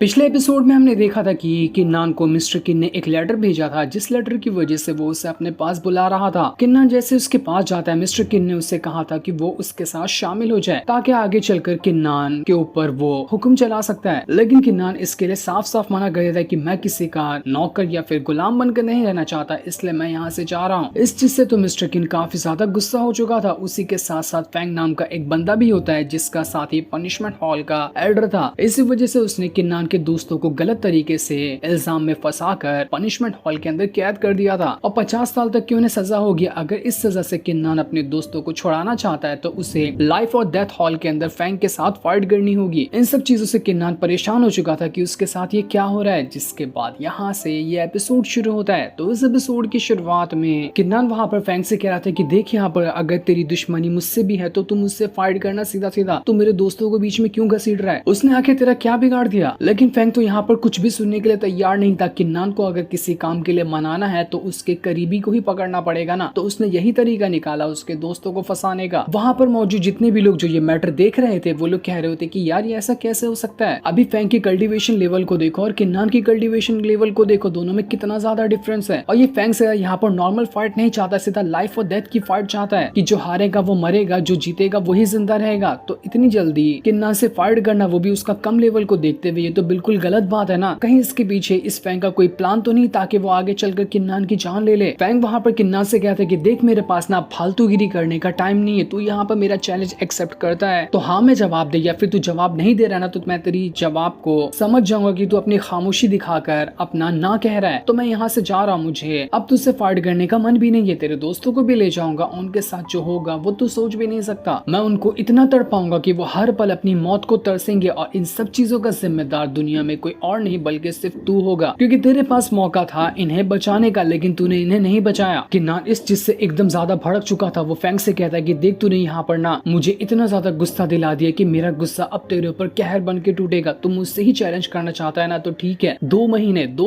पिछले एपिसोड में हमने देखा था कि किन्नान को मिस्टर किन ने एक लेटर भेजा था, जिस लेटर की वजह से वो उसे अपने पास बुला रहा था। किन्नान जैसे उसके पास जाता है, मिस्टर किन ने उससे कहा था कि वो उसके साथ शामिल हो जाए ताकि आगे चलकर किन्नान के ऊपर वो हुक्म चला सकता है। लेकिन किन्नान इसके लिए साफ साफ मना कर देता है कि मैं किसी का नौकर या फिर गुलाम बनकर नहीं रहना चाहता, इसलिए मैं यहाँ से जा रहा हूँ। इस चीज से तो मिस्टर किन काफी ज्यादा गुस्सा हो चुका था। उसी के साथ साथ फैंग नाम का एक बंदा भी होता है जिसका साथ ही पनिशमेंट हॉल का एल्डर था। इसी वजह से उसने किन्नान के दोस्तों को गलत तरीके से इल्जाम में फंसाकर पनिशमेंट हॉल के अंदर कैद कर दिया था और 50 साल तक की उन्हें सजा होगी। अगर इस सजा से किन्नान अपने दोस्तों को छुड़ाना चाहता है तो उसे लाइफ और डेथ हॉल के अंदर फैंग के साथ फाइट करनी होगी। इन सब चीजों से किन्नान परेशान हो चुका था कि उसके साथ ये क्या हो रहा है, जिसके बाद यहाँ से ये एपिसोड शुरू होता है। तो इस एपिसोड की शुरुआत में किन्नान वहाँ पर फैंग से कह रहा था कि देख यहाँ पर अगर तेरी दुश्मनी मुझसे भी है तो तुम मुझसे फाइट करना सीधा सीधा, तू मेरे दोस्तों को बीच में क्यों घसीट रहा है। उसने आखिर तेरा क्या बिगाड़ दिया। लेकिन फैंग तो यहाँ पर कुछ भी सुनने के लिए तैयार नहीं था। किन्नान को अगर किसी काम के लिए मनाना है तो उसके करीबी को ही पकड़ना पड़ेगा ना। तो उसने यही तरीका निकाला उसके दोस्तों को फंसाने का। वहां पर मौजूद जितने भी लोग जो ये मैटर देख रहे थे वो लोग कह रहे थे कि यार ये ऐसा कैसे हो सकता है। अभी फैंग की कल्टीवेशन लेवल को देखो और किन्नान की कल्टीवेशन लेवल को देखो, दोनों में कितना ज्यादा डिफरेंस है। और ये फैंग से यहाँ पर नॉर्मल फाइट नहीं चाहता, सीधा लाइफ और डेथ की फाइट चाहता है कि जो हारेगा वो मरेगा, जो जीतेगा वही जिंदा रहेगा। तो इतनी जल्दी किन्नान से फाइट करना, वो भी उसका कम लेवल को देखते हुए, ये तो बिल्कुल गलत बात है ना। कहीं इसके पीछे इस फैंग का कोई प्लान तो नहीं ताकि वो आगे चलकर किन्नान की जान ले ले। फैंग वहां पर किन्नान से कहता है कि देख मेरे पास ना फालतूगिरी करने का टाइम नहीं है, तू यहाँ पर मेरा चैलेंज एक्सेप्ट करता है तो हाँ मैं जवाब दे, या फिर तू जवाब नहीं दे रहा ना तो मैं तेरी जवाब को समझ जाऊंगा कि तू अपनी खामोशी दिखाकर अपना ना कह रहा है। तो मैं यहाँ से जा रहा हूँ, मुझे अब तुझसे फाइट करने का मन भी नहीं है। तेरे दोस्तों को भी ले जाऊंगा, उनके साथ जो होगा वो तू सोच भी नहीं सकता। मैं उनको इतना तड़पाऊंगा कि वो हर पल अपनी मौत को तरसेंगे और इन सब चीजों का जिम्मेदार दुनिया में कोई और नहीं बल्कि सिर्फ तू होगा, क्योंकि तेरे पास मौका था इन्हें बचाने का लेकिन तूने इन्हें नहीं बचाया। किन्नान इस चीज से एकदम ज्यादा भड़क चुका था। वो फैंग से कहता है कि देख तूने यहाँ पर ना मुझे इतना ज्यादा गुस्सा दिला दिया कि मेरा गुस्सा अब तेरे ऊपर कहर बन के टूटेगा। तुम मुझसे ही चैलेंज करना चाहता है ना तो ठीक है, 2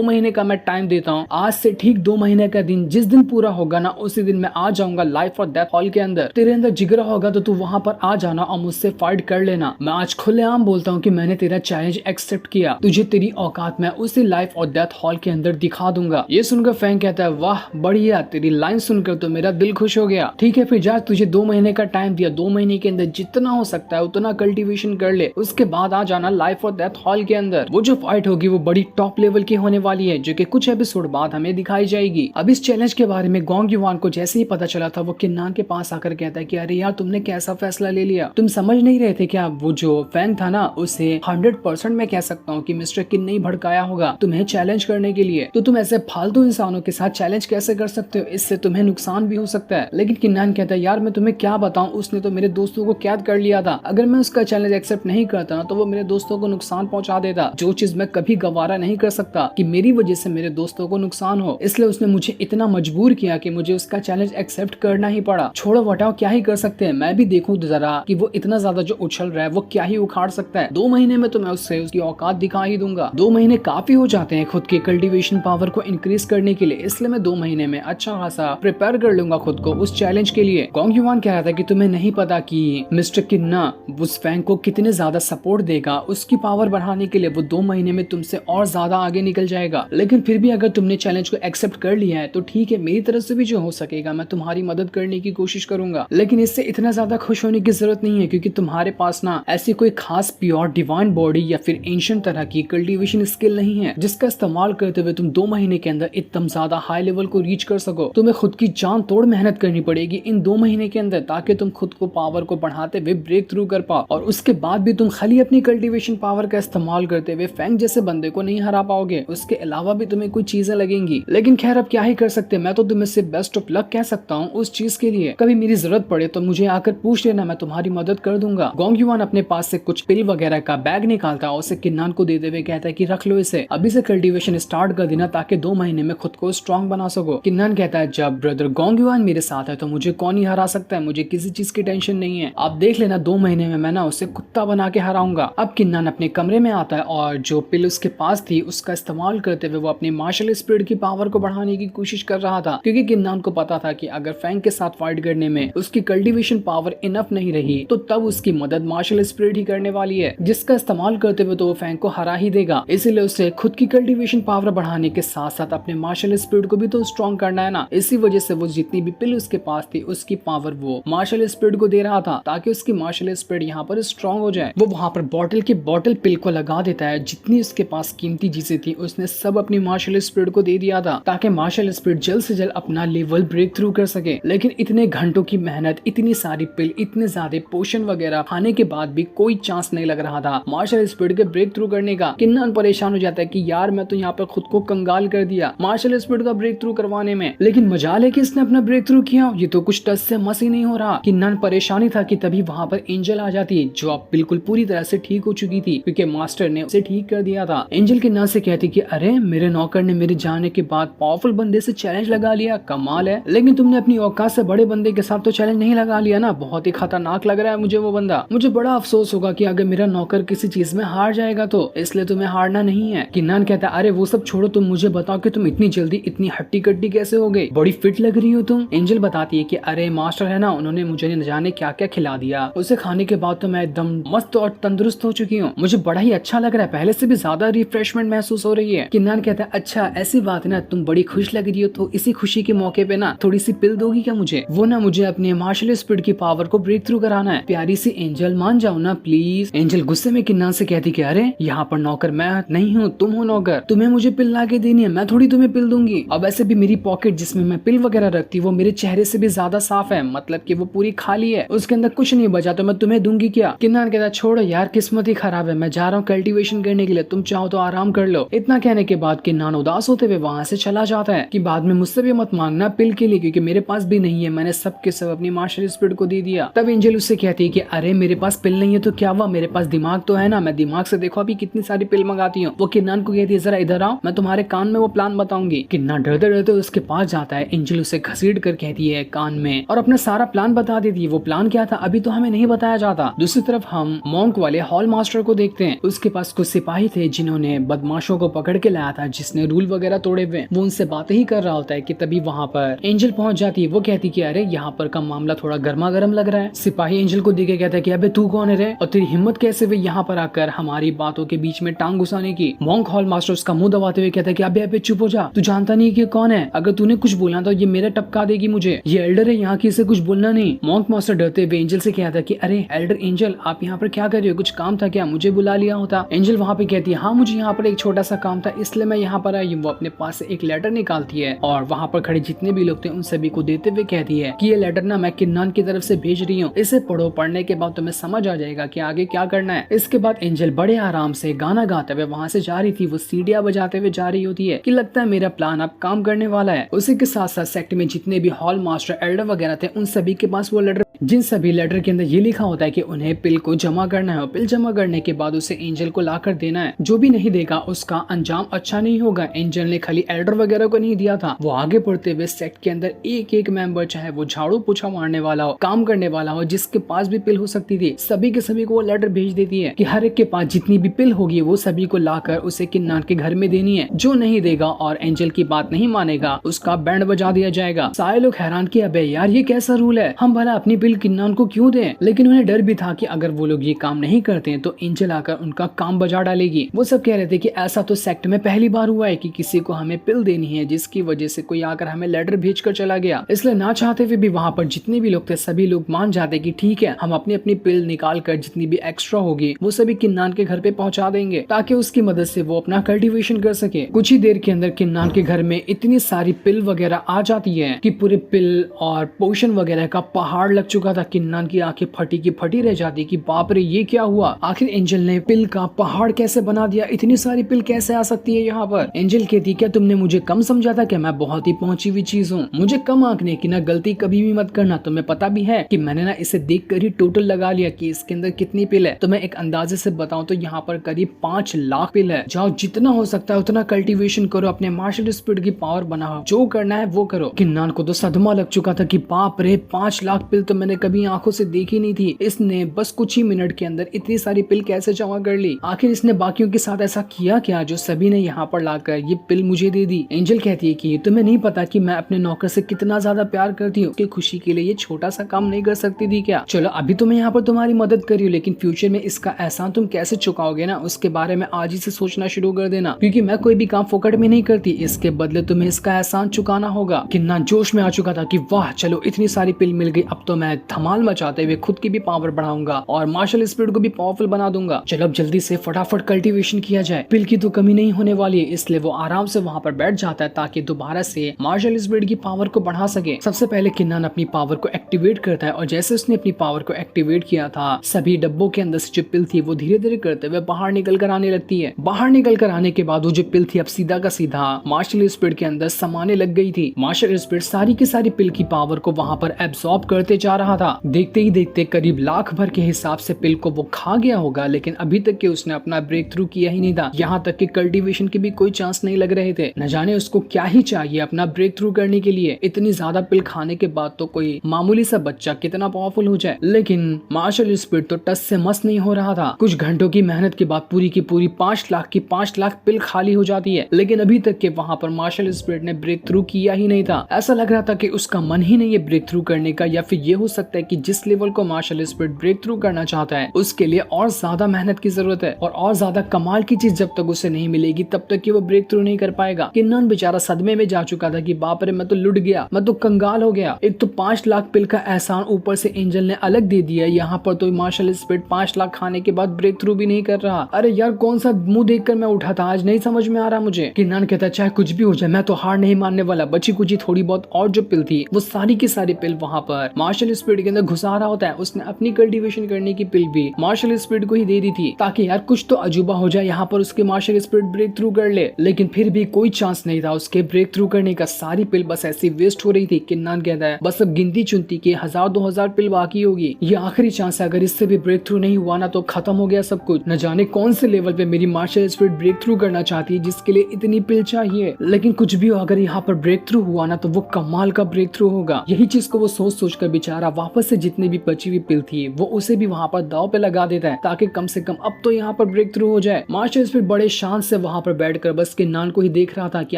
महीने का मैं टाइम देता हूँ। आज से ठीक 2 महीने का दिन जिस दिन पूरा होगा ना उसी दिन मैं आ जाऊंगा लाइफ और डेथ हॉल के अंदर। तेरे अंदर जिगरा होगा तो तू वहां पर आ जाना और मुझसे फाइट कर लेना। मैं आज खुलेआम बोलता हूँ कि मैंने तेरा चैलेंज एक्सेप्ट किया, तुझे तेरी औकात मैं उसी लाइफ और डेथ हॉल के अंदर दिखा दूंगा। ये सुनकर फैंग कहता है वाह बढ़िया, तेरी लाइन सुनकर तो मेरा दिल खुश हो गया। ठीक है फिर जा, तुझे 2 महीने का टाइम दिया, 2 महीने के अंदर जितना हो सकता है उतना कल्टीवेशन कर ले, उसके बाद आ जाना लाइफ और डेथ हॉल के अंदर। वो जो फाइट होगी वो बड़ी टॉप लेवल की होने वाली है जो कि कुछ एपिसोड बाद हमें दिखाई जाएगी। अब इस चैलेंज के बारे में गोंग युवान को जैसे ही पता चला था वो किन्नान के पास आकर कहता है कि अरे यार तुमने कैसा फैसला ले लिया, तुम समझ नहीं रहे थे क्या। वो जो फैंग था ना उसे 100% मैं कह सकता हूँ कि मिस्टर किन ने भड़काया होगा तुम्हें चैलेंज करने के लिए। तो तुम ऐसे फालतू इंसानों के साथ चैलेंज कैसे कर सकते हो, इससे तुम्हें नुकसान भी हो सकता है। लेकिन किन्नान कहता है यार मैं तुम्हें क्या बताऊं, उसने तो मेरे दोस्तों को कैद कर लिया था। अगर मैं उसका चैलेंज एक्सेप्ट नहीं करता ना तो वो मेरे दोस्तों को नुकसान पहुंचा देता, जो चीज मैं कभी गवारा नहीं कर सकता कि मेरी वजह से मेरे दोस्तों को नुकसान हो। इसलिए उसने मुझे इतना मजबूर किया कि मुझे उसका चैलेंज एक्सेप्ट करना ही पड़ा। छोड़ो वटाओ, क्या ही कर सकते हैं, मैं भी देखूं जरा कि वो इतना ज्यादा जो उछल रहा है वो क्या ही उखाड़ सकता है। 2 महीने में तो मैं उससे उसकी औकात दिखा ही दूंगा। 2 महीने काफी हो जाते हैं खुद के कल्टीवेशन पावर को इंक्रीज करने के लिए, इसलिए मैं 2 महीने में अच्छा खासा प्रिपेयर कर लूंगा खुद को उस चैलेंज के लिए। गोंग युवान कह रहा था कि तुम्हें नहीं पता कि मिस्टर किन्ना उस फैंग को कितने ज्यादा सपोर्ट देगा, उसकी पावर बढ़ाने के लिए वो 2 महीने में तुमसे और ज्यादा आगे निकल जाएगा। लेकिन फिर भी अगर तुमने चैलेंज को एक्सेप्ट कर लिया है तो ठीक है, मेरी तरफ से भी जो हो सकेगा मैं तुम्हारी मदद करने की कोशिश करूंगा। लेकिन इससे इतना ज्यादा खुश होने की जरूरत नहीं है क्योंकि तुम्हारे पास ना ऐसी कोई खास प्योर डिवाइन बॉडी या फिर एंशिएंट तरह की कल्टीवेशन स्किल नहीं है जिसका इस्तेमाल करते हुए तुम 2 महीने के अंदर एकदम ज्यादा हाई लेवल को रीच कर सको। तुम्हें खुद की जान तोड़ मेहनत करनी पड़ेगी इन 2 महीने के अंदर ताकि तुम खुद को पावर को बढ़ाते हुए ब्रेक थ्रू कर पाओ, और उसके बाद भी तुम खाली अपनी कल्टीवेशन पावर का इस्तेमाल करते हुए फैंग जैसे बंदे को नहीं हरा पाओगे। उसके अलावा भी तुम्हें कुछ चीजें लगेंगी। लेकिन खैर अब क्या ही कर सकते, मैं तो तुम्हें सिर्फ बेस्ट ऑफ लक कह सकता हूँ उस चीज के लिए। कभी मेरी जरूरत पड़े तो मुझे आकर पूछ लेना, मैं तुम्हारी मदद कर दूंगा। गोंग युवान अपने पास से कुछ पिल वगैरह का बैग निकालता है और उसे किन्नान को देते हुए कहता है कि रख लो इसे, अभी से कल्टीवेशन स्टार्ट कर देना ताकि 2 महीने में खुद को स्ट्रॉन्ग बना सको। किन्नान कहता है जब ब्रदर गोंग युवान मेरे साथ है तो मुझे कौन ही हरा सकता है, मुझे किसी चीज की टेंशन नहीं है। आप देख लेना 2 महीने में मैं ना उसे कुत्ता बना के हराऊंगा। अब किन्नान अपने कमरे में आता है और जो पिल उसके पास थी उसका इस्तेमाल करते हुए वो अपनी मार्शल स्पिरिट की पावर को बढ़ाने की कोशिश कर रहा था, क्योंकि किन्नान को पता था कि अगर फैंग के साथ फाइट करने में उसकी कल्टीवेशन पावर इनफ नहीं रही तो तब उसकी मदद मार्शल स्पिरिट ही करने वाली है, जिसका इस्तेमाल करते हुए तो वो फैंग को हरा ही देगा। इसीलिए उसे खुद की कल्टीवेशन पावर बढ़ाने के साथ साथ अपने मार्शल स्पिरिट को भी तो स्ट्रॉन्ग करना है ना। इसी वजह से वो जितनी भी पिल उसके पास थी उसकी पावर वो मार्शल स्पिरिट को दे रहा था ताकि उसकी मार्शल स्पिरिट यहाँ पर स्ट्रॉन्ग हो जाए। वो वहाँ पर बॉटल की बॉटल पिल को लगा देता है। जितनी उसके पास कीमती चीजें थी उसने सब अपनी मार्शल स्पिरिट को दे दिया था ताकि मार्शल स्पिरिट जल्द से जल्द अपना लेवल ब्रेक थ्रू कर सके। लेकिन इतने घंटों की मेहनत, इतनी सारी पिल, इतने ज्यादा पोशन वगैरह खाने के बाद भी कोई चांस नहीं लग रहा था मार्शल स्पिरिट के ब्रेक थ्रू करने का। किन्नन परेशान हो जाता है कि यार मैं तो यहाँ पर खुद को कंगाल कर दिया मार्शल स्पिरिट का ब्रेक थ्रू करवाने में, लेकिन मजाल है कि इसने अपना ब्रेक थ्रू किया, ये तो कुछ टच से मस ही नहीं हो रहा। किन्नन परेशानी था कि तभी वहाँ पर एंजल आ जाती है जो अब बिल्कुल पूरी तरह से ठीक हो चुकी थी क्योंकि मास्टर ने उसे ठीक कर दिया था। एंजल किन्नन से कहती कि अरे मेरे नौकर ने मेरे जाने के बाद पावरफुल बंदे से चैलेंज लगा लिया, कमाल है, लेकिन तुमने अपनी औकात से बड़े बंदे के साथ तो चैलेंज नहीं लगा लिया ना, बहुत ही खतरनाक लग रहा है मुझे वो बंदा। मुझे बड़ा अफसोस होगा कि अगर मेरा नौकर किसी चीज में हार जाएगा तो, इसलिए तुम्हें हारना नहीं है। किन्नन कहता है अरे वो सब छोड़ो, तुम मुझे बताओ कि तुम इतनी जल्दी इतनी हट्टी कट्टी कैसे हो गई, बड़ी फिट लग रही हो तुम। एंजल बताती है कि अरे मास्टर है ना, उन्होंने मुझे न जाने क्या क्या खिला दिया, उसे खाने के बाद तो मैं एकदम मस्त और तंदुरुस्त हो चुकी हूँ, मुझे बड़ा ही अच्छा लग रहा है, पहले से भी ज्यादा रिफ्रेशमेंट महसूस हो रही है। किन्नन कहता है अच्छा ऐसी बात है ना, तुम बड़ी खुश लग रही हो तो इसी खुशी के मौके पे ना थोड़ी सी पिल दोगी क्या मुझे? वो ना मुझे अपने मार्शल स्पिरिट की पावर को ब्रेक थ्रू कराना है। प्यारी सी एंजल मान जाओ ना प्लीज। एंजल गुस्से में किन्नन से कहती कि अरे यहाँ पर नौकर मैं नहीं हूँ, तुम हो नौकर, तुम्हें मुझे पिल ला के देनी है, मैं थोड़ी तुम्हें पिल दूंगी। अब ऐसे भी मेरी पॉकेट जिसमें मैं पिल वगैरह रखती वो मेरे चेहरे से भी ज्यादा साफ है, मतलब कि वो पूरी खाली है, उसके अंदर कुछ नहीं बचा, तो मैं तुम्हें दूंगी क्या? किन्नन कहता छोड़ो यार, किस्मत ही खराब है, मैं जा रहा हूँ कल्टीवेशन करने के लिए, तुम चाहो तो आराम कर लो। इतना कहने के बाद किन्नन उदास होते हुए वहाँ से चला जाता है कि बाद में मुझसे भी मत मांगना पिल के लिए क्योंकि मेरे पास भी नहीं है, मैंने सब के सब अपनी मार्शल स्पिरिट को दे दिया। तब एंजल उससे कहती है कि अरे मेरे पास पिल नहीं है तो क्या हुआ, मेरे पास दिमाग तो है ना, मैं दिमाग से देखो अभी कितनी सारी पिल मंगाती हूँ। वो किन्नन को कहती है जरा इधर आओ, मैं तुम्हारे कान में वो प्लान बताऊंगी। किन्नन डरते डरते उसके पास जाता है, एंजल उसे घसीट कर कहती है कान में और अपना सारा प्लान बता देती है। वो प्लान क्या था अभी तो हमें नहीं बताया जाता। दूसरी तरफ हम मॉन्क वाले हॉल मास्टर को देखते हैं, उसके पास कुछ सिपाही थे जिन्होंने बदमाशों को पकड़ के लाया था जिसने रूल वगैरह तोड़े हुए, वो उनसे बातें ही कर रहा होता है कि तभी वहाँ पर एंजल पहुंच जाती है। वो कहती कि अरे यहाँ पर का मामला थोड़ा गर्मा गर्म लग रहा है। सिपाही एंजल को देख के कहता है कि अबे तू कौन है रे और तेरी हिम्मत कैसे हुई यहाँ पर आकर हमारी बातों के बीच में टांग घुसाने की? मॉन्क हॉल मास्टर उसका मुंह दबाते हुए कहता है कि अबे अबे चुप हो जा, तू जानता नहीं कि कौन है, अगर तूने कुछ बोला तो ये मेरे टपका देगी मुझे, ये एल्डर है यहाँ की, इसे कुछ बोलना नहीं। मॉन्क मास्टर डरते हुए एंजल से कहता है कि अरे एल्डर एंजल आप यहाँ पर क्या कर रहे हो, कुछ काम था क्या, मुझे बुला लिया होता। एंजल वहाँ पे कहती है हाँ मुझे यहाँ पर एक छोटा सा काम था इसलिए मैं यहाँ पर आई। वो अपने पास से एक लेटर निकालती है और वहाँ पर खड़े जितने भी लोग थे उन सभी को देते हुए कहती है कि ये लेटर ना मैं किन्नन की तरफ से भेज रही हूँ, इसे पढ़ो, पढ़ने के बाद तुम्हें समझ आ जाएगा कि आगे क्या करना है। इसके बाद एंजल बड़े आराम से गाना गाते हुए वहाँ से जा रही थी, वो सीढ़ियाँ बजाते हुए जा रही होती है कि लगता है मेरा प्लान अब काम करने वाला है। उसी के साथ साथ सेक्ट में जितने भी हॉल मास्टर एल्डर वगैरह थे उन सभी के पास वो लेटर, जिन सभी लेटर के अंदर ये लिखा होता है कि उन्हें पिल को जमा करना है और पिल जमा करने के बाद उसे एंजल को लाकर देना है, जो भी नहीं देगा उसका अंजाम अच्छा नहीं होगा। एंजल ने खाली एल्डर वगैरह को नहीं दिया था, वो आगे बढ़ते हुए सेक्ट के अंदर एक एक मेंबर, चाहे वो झाड़ू पोछा मारने वाला हो, काम करने वाला हो, जिसके पास भी पिल हो सकती थी, सभी के सभी को वो लेटर भेज देती है कि हर एक के पास जितनी भी पिल होगी वो सभी को लाकर उसे किन्नन के घर में देनी है। जो नहीं देगा और एंजल की बात नहीं मानेगा उसका बैंड बजा दिया जाएगा। सारे लोग हैरान कि अबे यार ये कैसा रूल है, हम भला अपनी पिल किन्नन को क्यों दें? लेकिन उन्हें डर भी था कि अगर वो लोग ये काम नहीं करते तो एंजल आकर उनका काम बजा डालेगी। वो सब कह रहे थे कि ऐसा तो सेक्ट में पहली बार हुआ है कि किसी को हमें पिल देनी है जिसकी वजह से कोई आकर हमें लेटर भेज कर चला गया। इसलिए ना चाहते हुए भी वहाँ पर जितने भी लोग थे सभी लोग मान जाते कि ठीक है हम अपनी अपनी पिल निकाल कर जितनी भी एक्स्ट्रा होगी वो सभी किन्नन के घर पे पहुंचा देंगे ताकि उसकी मदद से वो अपना कल्टीवेशन कर सके। कुछ ही देर के अंदर किन्नन के घर में इतनी सारी पिल वगैरह आ जाती है कि पूरे पिल और पोशन वगैरह का पहाड़ लग चुका था। किन्नन की आंखें फटी की फटी रह जाती कि बाप रे ये क्या हुआ, आखिर एंजल ने पिल का पहाड़ कैसे बना दिया, इतनी सारी पिल कैसे आ सकती है यहाँ पर? एंजल कहती क्या तुमने मुझे कम समझा था कि मैं बहुत ही पहुंची हुई चीज हूँ, मुझे कम आंकने की ना गलती कभी भी मत करना। तुम्हें पता भी है कि मैंने ना इसे देख कर ही टोटल लगा लिया कि इसके अंदर कितनी पिल है। तो मैं एक अंदाजे से बताऊं तो यहाँ पर करीब 5 लाख पिल है। जाओ जितना हो सकता है उतना कल्टीवेशन करो, अपने मार्शल स्पिरिट की पावर बनाओ, जो करना है वो करो। किन्नन को तो सदमा लग चुका था कि बाप रे 5 लाख पिल तो मैंने मैंने कभी आंखों से देखी नहीं थी। इसने बस कुछ ही मिनट के अंदर इतनी सारी पिल कैसे जमा कर ली? आखिर इसने बाकियों के साथ ऐसा किया क्या जो सभी ने यहाँ पर लाकर ये पिल मुझे दे दी? एंजल कहती है कि तुम्हें नहीं पता कि मैं अपने नौकर से कितना ज्यादा प्यार करती हूँ, उसकी खुशी के लिए ये छोटा सा काम नहीं कर सकती थी क्या? चलो अभी तो मैं यहाँ पर तुम्हारी मदद कर रही हूँ, लेकिन फ्यूचर में इसका एहसान तुम कैसे चुकाओगे ना, उसके बारे में आज ही से सोचना शुरू कर देना, क्योंकि मैं कोई भी काम फोकट में नहीं करती, इसके बदले तुम्हें इसका एहसान चुकाना होगा। किन्ना जोश में आ चुका था कि वाह चलो इतनी सारी पिल मिल गई, अब तो मैं धमाल मचाते हुए खुद की भी पावर बढ़ाऊंगा और मार्शल स्पिरिट को भी पावरफुल बना दूंगा। चलो अब जल्दी से फटाफट कल्टीवेशन किया जाए, पिल की तो कमी नहीं होने वाली है। इसलिए वो आराम से वहाँ पर बैठ जाता है ताकि दोबारा से मार्शल स्पिरिट की पावर को बढ़ा सके। सबसे पहले किन्नन अपनी पावर को एक्टिवेट करता है और जैसे उसने अपनी पावर को एक्टिवेट किया था, सभी डब्बों के अंदर से जो पिल थी वो धीरे धीरे करते हुए बाहर निकल कर आने लगती है। बाहर निकल कर आने के बाद वो जो पिल थी अब सीधा का सीधा मार्शल स्पिरिट के अंदर समाने लग गई थी। मार्शल स्पिरिट सारी की सारी पिल की पावर को वहाँ पर एब्सॉर्ब करते जा रहा था। देखते ही देखते करीब लाख भर के हिसाब से पिल को वो खा गया होगा, लेकिन अभी तक के उसने अपना ब्रेक थ्रू किया ही नहीं था। यहाँ तक कि कल्टीवेशन के भी कोई चांस नहीं लग रहे थे। न जाने उसको क्या ही चाहिए अपना ब्रेक थ्रू करने के लिए। इतनी ज्यादा पिल खाने के बाद तो कोई मामूली सा बच्चा कितना पावरफुल हो जाए, लेकिन मार्शल स्पिरिट तो टस से मस नहीं हो रहा था। कुछ घंटों की मेहनत के बाद पूरी की पूरी 5 लाख की 5 लाख पिल खाली हो जाती है, लेकिन अभी तक के वहाँ पर मार्शल स्पिरिट ने ब्रेक थ्रू किया ही नहीं था। ऐसा लग रहा था कि उसका मन ही नहीं है ब्रेक थ्रू करने का, या फिर ये हो सकता है कि जिस लेवल को मार्शल स्पिरिट ब्रेक थ्रू करना चाहता है उसके लिए और ज्यादा मेहनत की जरूरत है और ज्यादा कमाल की चीज जब तक उसे नहीं मिलेगी तब तक कि वो ब्रेक थ्रू नहीं कर पाएगा। किन्नन बेचारा सदमे में जा चुका था कि बाप रे मैं तो लुट गया, मैं तो कंगाल हो गया। एक तो 5 लाख पिल का एहसान ऊपर से एंजल ने अलग दे दिया, यहाँ पर तो मार्शल स्पिरिट 5 लाख खाने के बाद ब्रेक थ्रू भी नहीं कर रहा। अरे यार कौन सा मुंह देखकर मैं उठा था, आज नहीं समझ में आ रहा मुझे। किन्नन कहता है चाहे कुछ भी हो जाए मैं तो हार नहीं मानने वाला। बची कुची थोड़ी बहुत और जो पिल थी वो सारी की सारी पिल वहाँ पर मार्शल स्पिरिट के अंदर घुसा रहा होता है। उसने अपनी कल्टीवेशन करने की पिल भी मार्शल स्पिरिट को ही दे दी थी ताकि यार कुछ तो अजूबा हो जाए, यहाँ पर उसके मार्शल स्पिरिट ब्रेक थ्रू कर ले, लेकिन फिर भी कोई चांस नहीं था उसके ब्रेक थ्रू करने का। सारी पिल बस ऐसी वेस्ट हो रही थी। किन्नन कहता है बस अब गिनती चुनती के 1000-2000 पिल बाकी होगी, ये आखिरी चांस है, अगर इससे भी ब्रेक थ्रू नहीं हुआ ना तो खत्म हो गया सब कुछ। न जाने कौन से लेवल पे मेरी मार्शल स्पिरिट ब्रेक थ्रू करना चाहती है जिसके लिए इतनी पिल चाहिए, लेकिन कुछ भी हो अगर यहाँ पर ब्रेक थ्रू हुआ ना तो वो कमाल का ब्रेक थ्रू होगा। यही चीज को वो सोच सोच कर बेचारा वापस से जितनी भी बची हुई पिल थी वो उसे भी वहाँ पर दाव पे लगा देता है ताकि कम से कम अब तो यहाँ पर ब्रेक थ्रू हो जाए। मार्शल स्पिरिट बड़े शांत से वहाँ पर बैठकर बस किन्नन को ही देख रहा था कि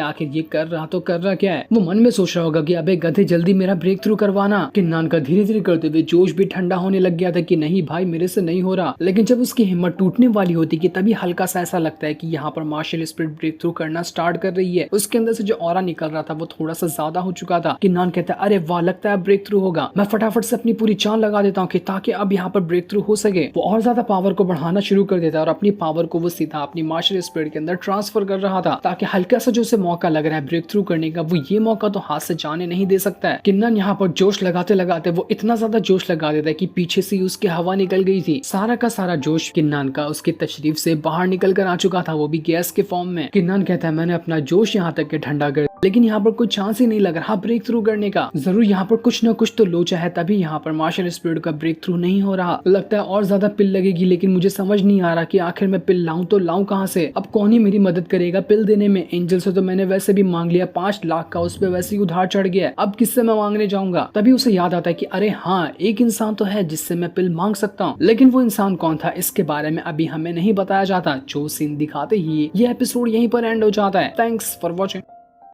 आखिर ये कर रहा तो कर रहा क्या है। वो मन में सोच रहा होगा कि अबे गधे जल्दी मेरा ब्रेक थ्रू करवाना। किन्नन का धीरे धीरे करते हुए जोश भी ठंडा होने लग गया था कि नहीं भाई मेरे से नहीं हो रहा, लेकिन जब उसकी हिम्मत टूटने वाली होती कि तभी हल्का सा ऐसा लगता है कि यहाँ पर मार्शल स्पिरिट ब्रेक थ्रू करना स्टार्ट कर रही है। उसके अंदर से जो ऑरा निकल रहा था वो थोड़ा सा ज्यादा हो चुका था। किन्नन कहता है अरे वाह लगता है ब्रेक थ्रू होगा, मैं फटाफट से अपनी पूरी जान लगा देता हूँ कि ताकि अब यहाँ पर ब्रेक थ्रू हो सके। वो और ज्यादा पावर को बढ़ाना शुरू कर देता है और अपनी पावर को वो सीधा अपनी मार्शल स्पिरिट के अंदर ट्रांसफर कर रहा था ताकि हल्का सा जो उसे मौका लग रहा है ब्रेक थ्रू करने का वो ये मौका तो हाथ से जाने नहीं दे सकता है। किन्नन यहाँ पर जोश लगाते लगाते वो इतना ज्यादा जोश लगा देता है कि पीछे से उसकी हवा निकल गई थी। सारा का सारा जोश किन्नन का उसकी तशरीफ से बाहर निकल कर आ चुका था, वो भी गैस के फॉर्म में। किन्नन कहता है मैंने अपना जोश यहाँ तक के ठंडा कर, लेकिन यहाँ पर कोई चांस ही नहीं लग रहा ब्रेक थ्रू करने का। जरूर यहाँ पर कुछ न कुछ तो लोचा है, तभी यहाँ पर मार्शल स्पिरिट का ब्रेक थ्रू नहीं हो रहा। लगता है और ज्यादा पिल लगेगी, लेकिन मुझे समझ नहीं आ रहा कि आखिर मैं पिल लाऊं तो लाऊं कहाँ से। अब कौन ही मेरी मदद करेगा पिल देने में। एंजल से तो मैंने वैसे भी मांग लिया 5 लाख का, उस पर वैसे ही उधार चढ़ गया, अब किससे मैं मांगने जाऊंगा। तभी उसे याद आता है कि अरे हाँ एक इंसान तो है जिससे मैं पिल मांग सकता हूँ, लेकिन वो इंसान कौन था इसके बारे में अभी हमें नहीं बताया जाता। जो सीन दिखाते ही ये एपिसोड यहीं पर एंड हो जाता है। Thanks for watching.